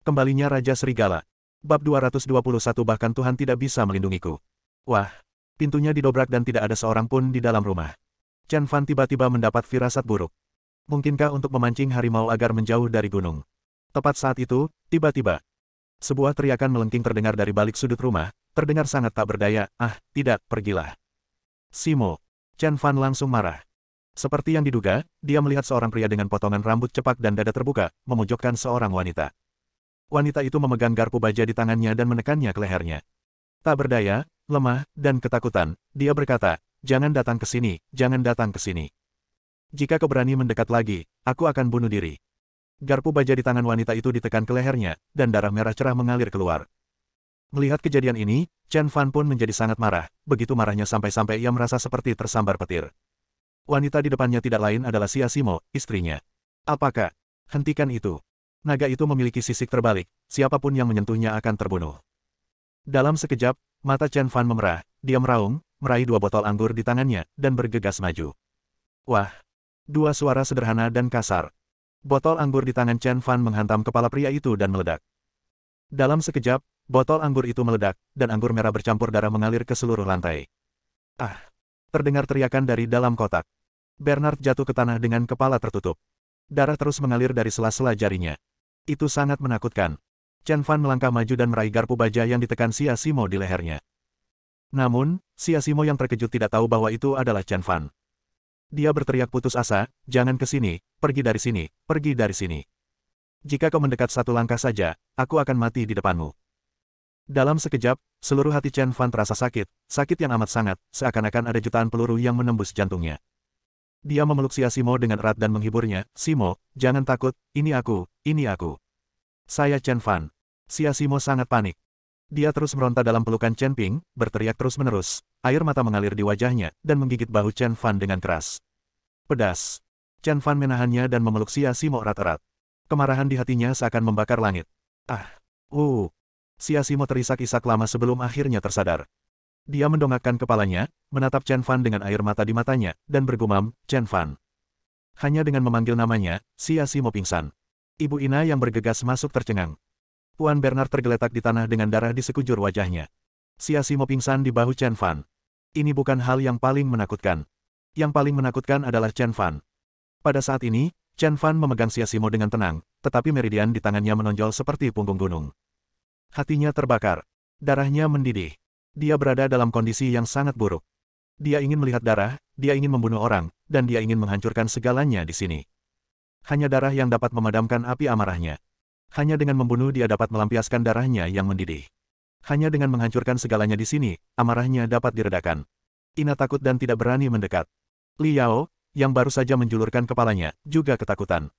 Kembalinya Raja Serigala. Bab 221 bahkan Tuhan tidak bisa melindungiku. Wah, pintunya didobrak dan tidak ada seorang pun di dalam rumah. Chen Fan tiba-tiba mendapat firasat buruk. Mungkinkah untuk memancing harimau agar menjauh dari gunung? Tepat saat itu, tiba-tiba, sebuah teriakan melengking terdengar dari balik sudut rumah, terdengar sangat tak berdaya. Ah, tidak, pergilah. Simo. Chen Fan langsung marah. Seperti yang diduga, dia melihat seorang pria dengan potongan rambut cepak dan dada terbuka, memojokkan seorang wanita. Wanita itu memegang garpu baja di tangannya dan menekannya ke lehernya. Tak berdaya, lemah, dan ketakutan, dia berkata, "Jangan datang ke sini, jangan datang ke sini. Jika kau berani mendekat lagi, aku akan bunuh diri." Garpu baja di tangan wanita itu ditekan ke lehernya, dan darah merah cerah mengalir keluar. Melihat kejadian ini, Chen Fan pun menjadi sangat marah, begitu marahnya sampai-sampai ia merasa seperti tersambar petir. Wanita di depannya tidak lain adalah Xia Simo, istrinya. Apakah? Hentikan itu. Naga itu memiliki sisik terbalik, siapapun yang menyentuhnya akan terbunuh. Dalam sekejap, mata Chen Fan memerah, dia meraung, meraih dua botol anggur di tangannya, dan bergegas maju. Wah! Dua suara sederhana dan kasar. Botol anggur di tangan Chen Fan menghantam kepala pria itu dan meledak. Dalam sekejap, botol anggur itu meledak, dan anggur merah bercampur darah mengalir ke seluruh lantai. Ah! Terdengar teriakan dari dalam kotak. Bernard jatuh ke tanah dengan kepala tertutup. Darah terus mengalir dari sela-sela jarinya. Itu sangat menakutkan. Chen Fan melangkah maju dan meraih garpu baja yang ditekan Xia Simo di lehernya. Namun, Xia Simo yang terkejut tidak tahu bahwa itu adalah Chen Fan. Dia berteriak putus asa, "Jangan ke sini, pergi dari sini, pergi dari sini. Jika kau mendekat satu langkah saja, aku akan mati di depanmu." Dalam sekejap, seluruh hati Chen Fan terasa sakit, sakit yang amat sangat, seakan-akan ada jutaan peluru yang menembus jantungnya. Dia memeluk Xia Simo dengan erat dan menghiburnya, "Simo, jangan takut, ini aku, ini aku. Saya Chen Fan." Xia Simo sangat panik. Dia terus meronta dalam pelukan Chen Ping, berteriak terus-menerus, air mata mengalir di wajahnya, dan menggigit bahu Chen Fan dengan keras. Pedas. Chen Fan menahannya dan memeluk Xia Simo erat-erat. Kemarahan di hatinya seakan membakar langit. Ah! Xia Simo terisak-isak lama sebelum akhirnya tersadar. Dia mendongakkan kepalanya, menatap Chen Fan dengan air mata di matanya, dan bergumam, "Chen Fan." Hanya dengan memanggil namanya, Xia Simo pingsan. Ibu Ina yang bergegas masuk tercengang. Tuan Bernard tergeletak di tanah dengan darah di sekujur wajahnya. Xia Simo pingsan di bahu Chen Fan. Ini bukan hal yang paling menakutkan. Yang paling menakutkan adalah Chen Fan. Pada saat ini, Chen Fan memegang Xia Simo dengan tenang, tetapi meridian di tangannya menonjol seperti punggung gunung. Hatinya terbakar. Darahnya mendidih. Dia berada dalam kondisi yang sangat buruk. Dia ingin melihat darah, dia ingin membunuh orang, dan dia ingin menghancurkan segalanya di sini. Hanya darah yang dapat memadamkan api amarahnya. Hanya dengan membunuh dia dapat melampiaskan darahnya yang mendidih. Hanya dengan menghancurkan segalanya di sini, amarahnya dapat diredakan. Ina takut dan tidak berani mendekat. Liao, yang baru saja menjulurkan kepalanya, juga ketakutan.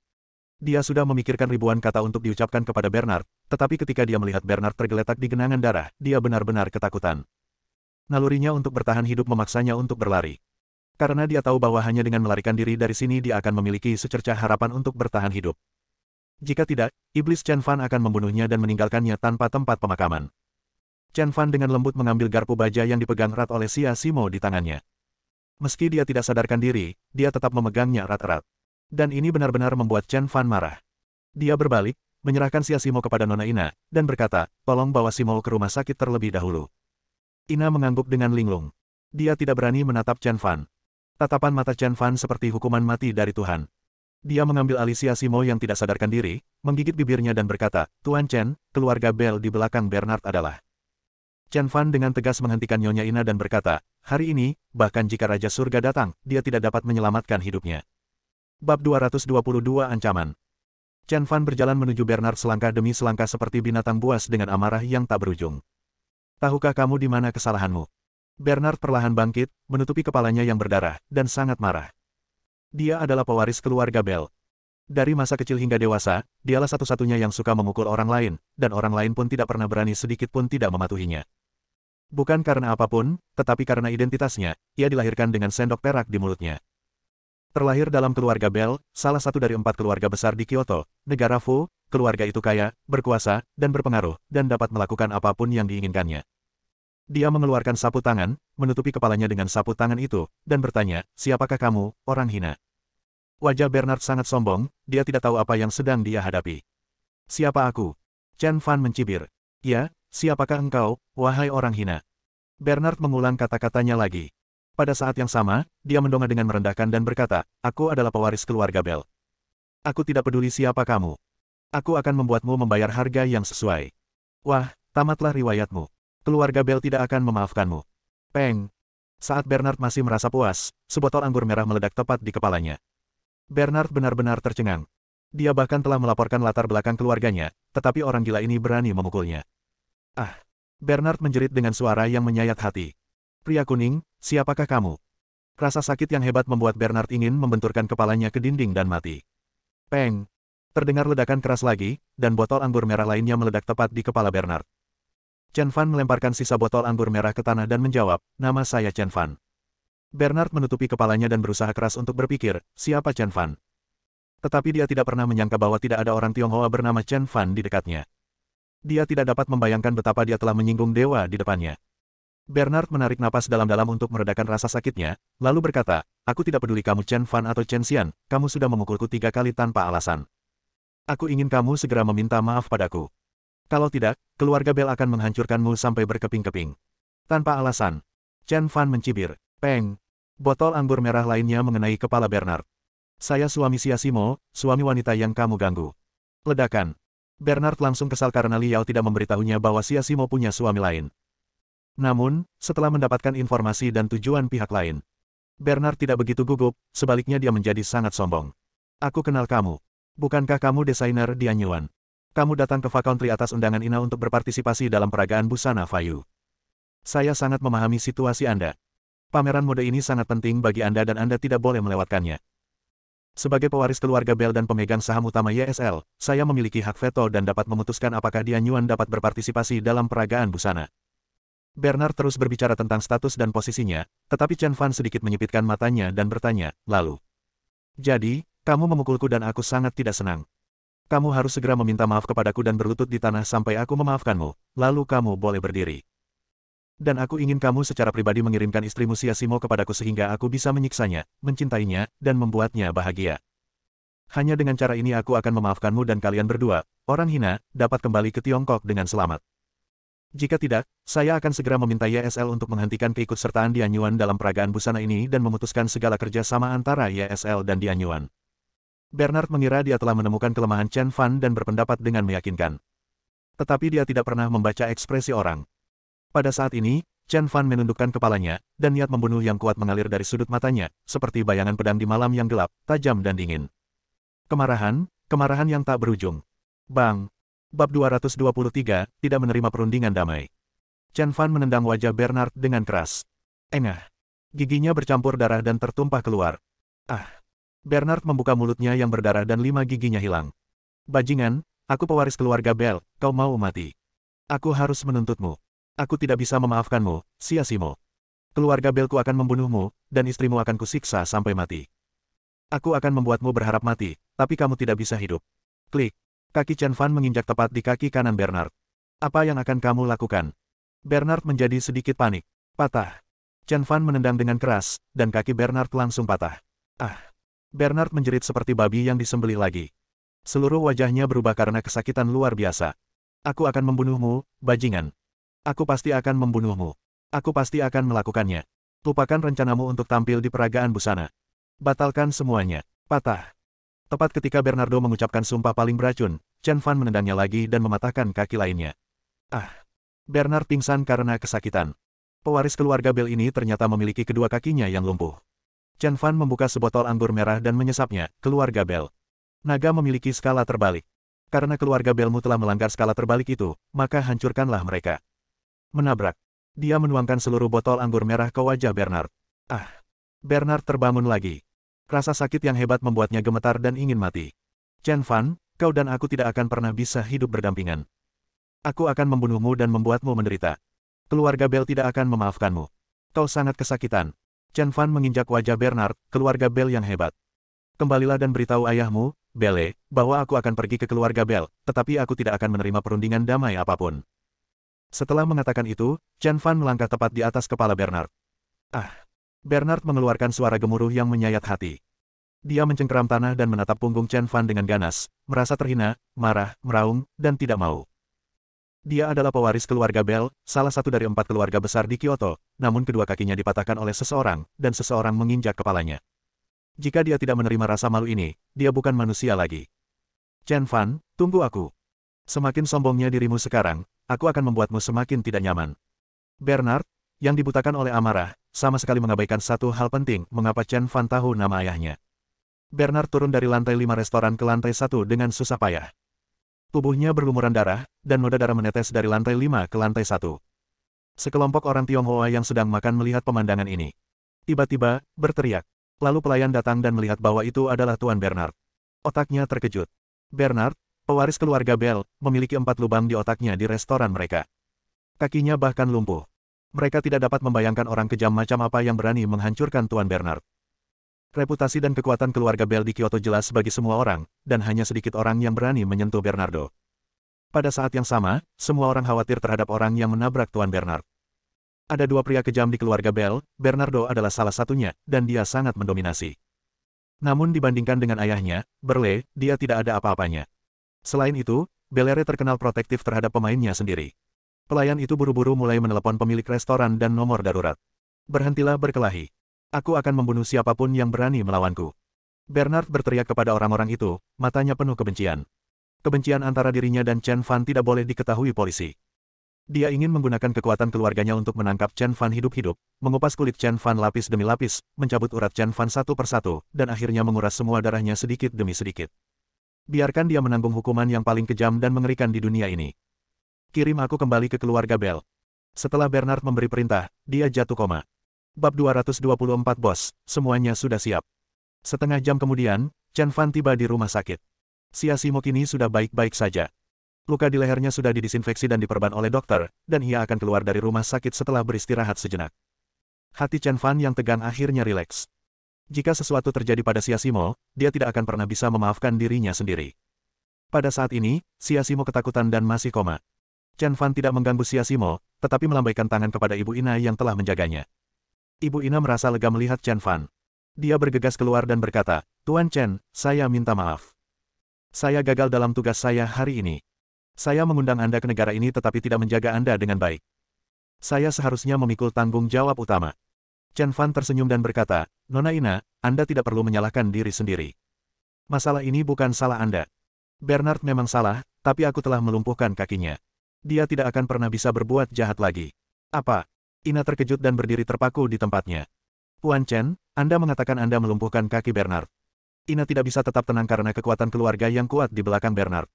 Dia sudah memikirkan ribuan kata untuk diucapkan kepada Bernard, tetapi ketika dia melihat Bernard tergeletak di genangan darah, dia benar-benar ketakutan. Nalurinya untuk bertahan hidup memaksanya untuk berlari. Karena dia tahu bahwa hanya dengan melarikan diri dari sini dia akan memiliki secercah harapan untuk bertahan hidup. Jika tidak, iblis Chen Fan akan membunuhnya dan meninggalkannya tanpa tempat pemakaman. Chen Fan dengan lembut mengambil garpu baja yang dipegang erat oleh Xia Simo di tangannya. Meski dia tidak sadarkan diri, dia tetap memegangnya erat-erat. Dan ini benar-benar membuat Chen Fan marah. Dia berbalik, menyerahkan Xia Simo kepada Nona Ina, dan berkata, "Tolong bawa Simo ke rumah sakit terlebih dahulu." Ina mengangguk dengan linglung. Dia tidak berani menatap Chen Fan. Tatapan mata Chen Fan seperti hukuman mati dari Tuhan. Dia mengambil alih Xia Simo yang tidak sadarkan diri, menggigit bibirnya dan berkata, "Tuan Chen, keluarga Bell di belakang Bernard adalah." Chen Fan dengan tegas menghentikan Nyonya Ina dan berkata, "Hari ini, bahkan jika Raja Surga datang, dia tidak dapat menyelamatkan hidupnya." Bab 222 Ancaman. Chen Fan berjalan menuju Bernard selangkah demi selangkah seperti binatang buas dengan amarah yang tak berujung. "Tahukah kamu di mana kesalahanmu?" Bernard perlahan bangkit, menutupi kepalanya yang berdarah, dan sangat marah. Dia adalah pewaris keluarga Bell. Dari masa kecil hingga dewasa, dialah satu-satunya yang suka memukul orang lain, dan orang lain pun tidak pernah berani sedikit pun tidak mematuhinya. Bukan karena apapun, tetapi karena identitasnya, ia dilahirkan dengan sendok perak di mulutnya. Terlahir dalam keluarga Bell, salah satu dari 4 keluarga besar di Kyoto, negara Fu, keluarga itu kaya, berkuasa, dan berpengaruh, dan dapat melakukan apapun yang diinginkannya. Dia mengeluarkan sapu tangan, menutupi kepalanya dengan sapu tangan itu, dan bertanya, "Siapakah kamu, orang hina?" Wajah Bernard sangat sombong, dia tidak tahu apa yang sedang dia hadapi. "Siapa aku?" Chen Fan mencibir. Ya, siapakah engkau, wahai orang hina? Bernard mengulang kata-katanya lagi. Pada saat yang sama, dia mendongak dengan merendahkan dan berkata, aku adalah pewaris keluarga Bell. Aku tidak peduli siapa kamu. Aku akan membuatmu membayar harga yang sesuai. Wah, tamatlah riwayatmu. Keluarga Bell tidak akan memaafkanmu. Peng. Saat Bernard masih merasa puas, sebotol anggur merah meledak tepat di kepalanya. Bernard benar-benar tercengang. Dia bahkan telah melaporkan latar belakang keluarganya, tetapi orang gila ini berani memukulnya. Ah! Bernard menjerit dengan suara yang menyayat hati. Pria kuning, siapakah kamu? Rasa sakit yang hebat membuat Bernard ingin membenturkan kepalanya ke dinding dan mati. Peng! Terdengar ledakan keras lagi, dan botol anggur merah lainnya meledak tepat di kepala Bernard. Chen Fan melemparkan sisa botol anggur merah ke tanah dan menjawab, nama saya Chen Fan. Bernard menutupi kepalanya dan berusaha keras untuk berpikir, siapa Chen Fan? Tetapi dia tidak pernah menyangka bahwa tidak ada orang Tionghoa bernama Chen Fan di dekatnya. Dia tidak dapat membayangkan betapa dia telah menyinggung dewa di depannya. Bernard menarik napas dalam-dalam untuk meredakan rasa sakitnya, lalu berkata, aku tidak peduli kamu Chen Fan atau Chen Xian, kamu sudah memukulku 3 kali tanpa alasan. Aku ingin kamu segera meminta maaf padaku. Kalau tidak, keluarga Bell akan menghancurkanmu sampai berkeping-keping. Tanpa alasan. Chen Fan mencibir. Peng. Botol anggur merah lainnya mengenai kepala Bernard. Saya suami Xia Simo, suami wanita yang kamu ganggu. Ledakan. Bernard langsung kesal karena Liao tidak memberitahunya bahwa Xia Simo punya suami lain. Namun, setelah mendapatkan informasi dan tujuan pihak lain, Bernard tidak begitu gugup, sebaliknya dia menjadi sangat sombong. Aku kenal kamu. Bukankah kamu desainer Dian Yuan? Kamu datang ke Fa Country atas undangan Ina untuk berpartisipasi dalam peragaan busana Fayu. Saya sangat memahami situasi Anda. Pameran mode ini sangat penting bagi Anda dan Anda tidak boleh melewatkannya. Sebagai pewaris keluarga Bell dan pemegang saham utama YSL, saya memiliki hak veto dan dapat memutuskan apakah Dian Yuan dapat berpartisipasi dalam peragaan busana. Bernard terus berbicara tentang status dan posisinya, tetapi Chen Fan sedikit menyipitkan matanya dan bertanya, lalu. Jadi, kamu memukulku dan aku sangat tidak senang. Kamu harus segera meminta maaf kepadaku dan berlutut di tanah sampai aku memaafkanmu, lalu kamu boleh berdiri. Dan aku ingin kamu secara pribadi mengirimkan istrimu Xia Simo kepadaku sehingga aku bisa menyiksanya, mencintainya, dan membuatnya bahagia. Hanya dengan cara ini aku akan memaafkanmu dan kalian berdua, orang hina, dapat kembali ke Tiongkok dengan selamat. Jika tidak, saya akan segera meminta YSL untuk menghentikan keikutsertaan Dian Yuan dalam peragaan busana ini dan memutuskan segala kerja sama antara YSL dan Dian Yuan. Bernard mengira dia telah menemukan kelemahan Chen Fan dan berpendapat dengan meyakinkan. Tetapi dia tidak pernah membaca ekspresi orang. Pada saat ini, Chen Fan menundukkan kepalanya, dan niat membunuh yang kuat mengalir dari sudut matanya, seperti bayangan pedang di malam yang gelap, tajam dan dingin. Kemarahan yang tak berujung. Bang! Bab 223, tidak menerima perundingan damai. Chen Fan menendang wajah Bernard dengan keras. Engah! Giginya bercampur darah dan tertumpah keluar. Ah! Bernard membuka mulutnya yang berdarah dan 5 giginya hilang. Bajingan, aku pewaris keluarga Bell, kau mau mati. Aku harus menuntutmu. Aku tidak bisa memaafkanmu, Xia Simo. Keluarga Bellku akan membunuhmu, dan istrimu akan kusiksa sampai mati. Aku akan membuatmu berharap mati, tapi kamu tidak bisa hidup. Klik. Kaki Chen Fan menginjak tepat di kaki kanan Bernard. Apa yang akan kamu lakukan? Bernard menjadi sedikit panik. Patah. Chen Fan menendang dengan keras, dan kaki Bernard langsung patah. Ah! Bernard menjerit seperti babi yang disembelih lagi. Seluruh wajahnya berubah karena kesakitan luar biasa. Aku akan membunuhmu, bajingan. Aku pasti akan membunuhmu. Aku pasti akan melakukannya. Lupakan rencanamu untuk tampil di peragaan busana. Batalkan semuanya. Patah. Tepat ketika Bernardo mengucapkan sumpah paling beracun, Chen Fan menendangnya lagi dan mematahkan kaki lainnya. Ah! Bernard pingsan karena kesakitan. Pewaris keluarga Bell ini ternyata memiliki kedua kakinya yang lumpuh. Chen Fan membuka sebotol anggur merah dan menyesapnya, keluarga Bell. Naga memiliki skala terbalik. Karena keluarga Bellmu telah melanggar skala terbalik itu, maka hancurkanlah mereka. Menabrak. Dia menuangkan seluruh botol anggur merah ke wajah Bernard. Ah! Bernard terbangun lagi. Rasa sakit yang hebat membuatnya gemetar dan ingin mati. Chen Fan, kau dan aku tidak akan pernah bisa hidup berdampingan. Aku akan membunuhmu dan membuatmu menderita. Keluarga Bell tidak akan memaafkanmu. Kau sangat kesakitan. Chen Fan menginjak wajah Bernard, keluarga Bell yang hebat. Kembalilah dan beritahu ayahmu, Belle, bahwa aku akan pergi ke keluarga Bell, tetapi aku tidak akan menerima perundingan damai apapun. Setelah mengatakan itu, Chen Fan melangkah tepat di atas kepala Bernard. Ah! Bernard mengeluarkan suara gemuruh yang menyayat hati. Dia mencengkeram tanah dan menatap punggung Chen Fan dengan ganas, merasa terhina, marah, meraung, dan tidak mau. Dia adalah pewaris keluarga Bell, salah satu dari 4 keluarga besar di Kyoto, namun kedua kakinya dipatahkan oleh seseorang, dan seseorang menginjak kepalanya. Jika dia tidak menerima rasa malu ini, dia bukan manusia lagi. Chen Fan, tunggu aku. Semakin sombongnya dirimu sekarang, aku akan membuatmu semakin tidak nyaman. Bernard, yang dibutakan oleh amarah, sama sekali mengabaikan satu hal penting, mengapa Chen Fan tahu nama ayahnya. Bernard turun dari lantai 5 restoran ke lantai 1 dengan susah payah. Tubuhnya berlumuran darah, dan noda darah menetes dari lantai 5 ke lantai 1. Sekelompok orang Tionghoa yang sedang makan melihat pemandangan ini. Tiba-tiba, berteriak. Lalu pelayan datang dan melihat bahwa itu adalah Tuan Bernard. Otaknya terkejut. Bernard, pewaris keluarga Bell, memiliki 4 lubang di otaknya di restoran mereka. Kakinya bahkan lumpuh. Mereka tidak dapat membayangkan orang kejam macam apa yang berani menghancurkan Tuan Bernard. Reputasi dan kekuatan keluarga Bell di Kyoto jelas bagi semua orang, dan hanya sedikit orang yang berani menyentuh Bernardo. Pada saat yang sama, semua orang khawatir terhadap orang yang menabrak Tuan Bernard. Ada 2 pria kejam di keluarga Bell, Bernardo adalah salah satunya, dan dia sangat mendominasi. Namun dibandingkan dengan ayahnya, Berle, dia tidak ada apa-apanya. Selain itu, Bellere terkenal protektif terhadap pemainnya sendiri. Pelayan itu buru-buru mulai menelepon pemilik restoran dan nomor darurat. Berhentilah berkelahi. Aku akan membunuh siapapun yang berani melawanku. Bernard berteriak kepada orang-orang itu, matanya penuh kebencian. Kebencian antara dirinya dan Chen Fan tidak boleh diketahui polisi. Dia ingin menggunakan kekuatan keluarganya untuk menangkap Chen Fan hidup-hidup, mengupas kulit Chen Fan lapis demi lapis, mencabut urat Chen Fan satu persatu, dan akhirnya menguras semua darahnya sedikit demi sedikit. Biarkan dia menanggung hukuman yang paling kejam dan mengerikan di dunia ini. Kirim aku kembali ke keluarga Bell. Setelah Bernard memberi perintah, dia jatuh koma. Bab 224 Bos, semuanya sudah siap. Setengah jam kemudian, Chen Fan tiba di rumah sakit. Siasimo kini sudah baik-baik saja. Luka di lehernya sudah didisinfeksi dan diperban oleh dokter, dan ia akan keluar dari rumah sakit setelah beristirahat sejenak. Hati Chen Fan yang tegang akhirnya rileks. Jika sesuatu terjadi pada Siasimo, dia tidak akan pernah bisa memaafkan dirinya sendiri. Pada saat ini, Siasimo ketakutan dan masih koma. Chen Fan tidak mengganggu Siasimo, tetapi melambaikan tangan kepada Ibu Ina yang telah menjaganya. Ibu Ina merasa lega melihat Chen Fan. Dia bergegas keluar dan berkata, Tuan Chen, saya minta maaf. Saya gagal dalam tugas saya hari ini. Saya mengundang Anda ke negara ini tetapi tidak menjaga Anda dengan baik. Saya seharusnya memikul tanggung jawab utama. Chen Fan tersenyum dan berkata, Nona Ina, Anda tidak perlu menyalahkan diri sendiri. Masalah ini bukan salah Anda. Bernard memang salah, tapi aku telah melumpuhkan kakinya. Dia tidak akan pernah bisa berbuat jahat lagi. Apa? Ina terkejut dan berdiri terpaku di tempatnya. Tuan Chen, Anda mengatakan Anda melumpuhkan kaki Bernard. Ina tidak bisa tetap tenang karena kekuatan keluarga yang kuat di belakang Bernard.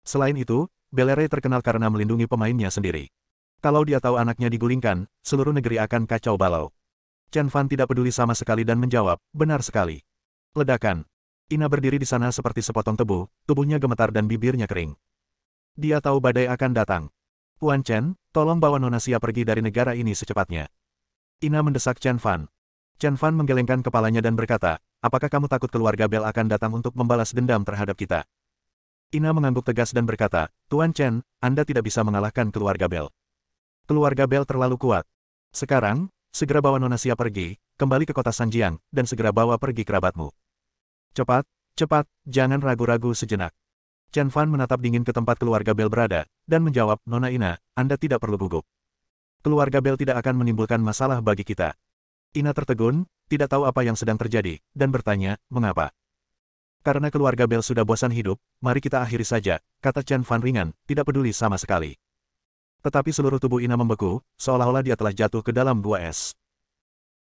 Selain itu, Bellere terkenal karena melindungi pemainnya sendiri. Kalau dia tahu anaknya digulingkan, seluruh negeri akan kacau balau. Chen Fan tidak peduli sama sekali dan menjawab, benar sekali. Ledakan. Ina berdiri di sana seperti sepotong tebu, tubuhnya gemetar dan bibirnya kering. Dia tahu badai akan datang. Tuan Chen, tolong bawa Nona Xia pergi dari negara ini secepatnya. Ina mendesak Chen Fan. Chen Fan menggelengkan kepalanya dan berkata, apakah kamu takut keluarga Bell akan datang untuk membalas dendam terhadap kita? Ina mengangguk tegas dan berkata, Tuan Chen, Anda tidak bisa mengalahkan keluarga Bell. Keluarga Bell terlalu kuat. Sekarang, segera bawa Nona Xia pergi, kembali ke kota Sanjiang, dan segera bawa pergi kerabatmu. Cepat, cepat, jangan ragu-ragu sejenak. Chen Fan menatap dingin ke tempat keluarga Bell berada, dan menjawab, Nona Ina, Anda tidak perlu gugup. Keluarga Bell tidak akan menimbulkan masalah bagi kita. Ina tertegun, tidak tahu apa yang sedang terjadi, dan bertanya, mengapa? Karena keluarga Bell sudah bosan hidup, mari kita akhiri saja, kata Chen Fan ringan, tidak peduli sama sekali. Tetapi seluruh tubuh Ina membeku, seolah-olah dia telah jatuh ke dalam gua es.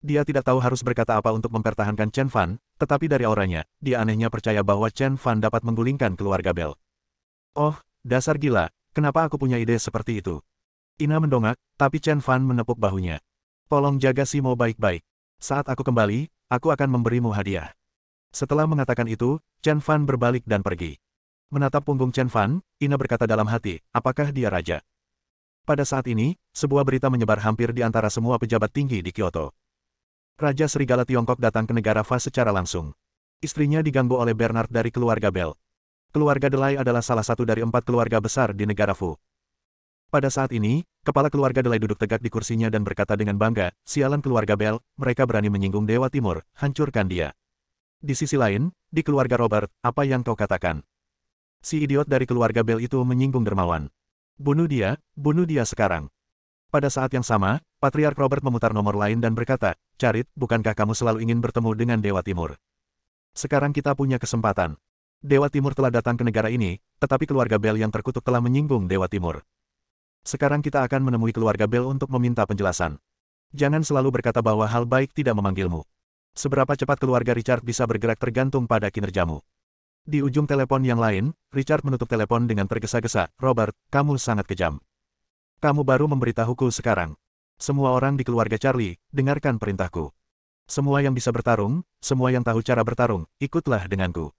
Dia tidak tahu harus berkata apa untuk mempertahankan Chen Fan, tetapi dari auranya, dia anehnya percaya bahwa Chen Fan dapat menggulingkan keluarga Bell. Oh, dasar gila, kenapa aku punya ide seperti itu? Ina mendongak, tapi Chen Fan menepuk bahunya. Tolong jaga Simo baik-baik. Saat aku kembali, aku akan memberimu hadiah. Setelah mengatakan itu, Chen Fan berbalik dan pergi. Menatap punggung Chen Fan, Ina berkata dalam hati, apakah dia raja? Pada saat ini, sebuah berita menyebar hampir di antara semua pejabat tinggi di Kyoto. Raja Serigala Tiongkok datang ke negara Fa secara langsung. Istrinya diganggu oleh Bernard dari keluarga Bell. Keluarga Delay adalah salah satu dari 4 keluarga besar di negara Fu. Pada saat ini, kepala keluarga Delay duduk tegak di kursinya dan berkata dengan bangga, sialan keluarga Bell, mereka berani menyinggung Dewa Timur, hancurkan dia. Di sisi lain, di keluarga Robert, apa yang kau katakan? Si idiot dari keluarga Bell itu menyinggung dermawan. Bunuh dia sekarang. Pada saat yang sama, Patriark Robert memutar nomor lain dan berkata, Carit, bukankah kamu selalu ingin bertemu dengan Dewa Timur? Sekarang kita punya kesempatan. Dewa Timur telah datang ke negara ini, tetapi keluarga Bell yang terkutuk telah menyinggung Dewa Timur. Sekarang kita akan menemui keluarga Bell untuk meminta penjelasan. Jangan selalu berkata bahwa hal baik tidak memanggilmu. Seberapa cepat keluarga Richard bisa bergerak tergantung pada kinerjamu. Di ujung telepon yang lain, Richard menutup telepon dengan tergesa-gesa. Robert, kamu sangat kejam. Kamu baru memberitahuku sekarang. Semua orang di keluarga Charlie, dengarkan perintahku. Semua yang bisa bertarung, semua yang tahu cara bertarung, ikutlah denganku.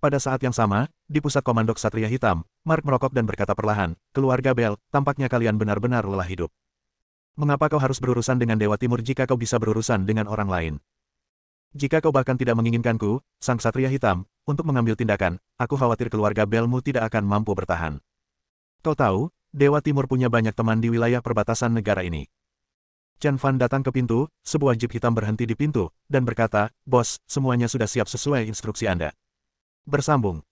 Pada saat yang sama, di pusat komando Ksatria Hitam, Mark merokok dan berkata perlahan, keluarga Bell, tampaknya kalian benar-benar lelah hidup. Mengapa kau harus berurusan dengan Dewa Timur jika kau bisa berurusan dengan orang lain? Jika kau bahkan tidak menginginkanku, Sang Ksatria Hitam, untuk mengambil tindakan, aku khawatir keluarga Bellmu tidak akan mampu bertahan. Kau tahu, Dewa Timur punya banyak teman di wilayah perbatasan negara ini. Chen Fan datang ke pintu, sebuah jeep hitam berhenti di pintu, dan berkata, Bos, semuanya sudah siap sesuai instruksi Anda. Bersambung.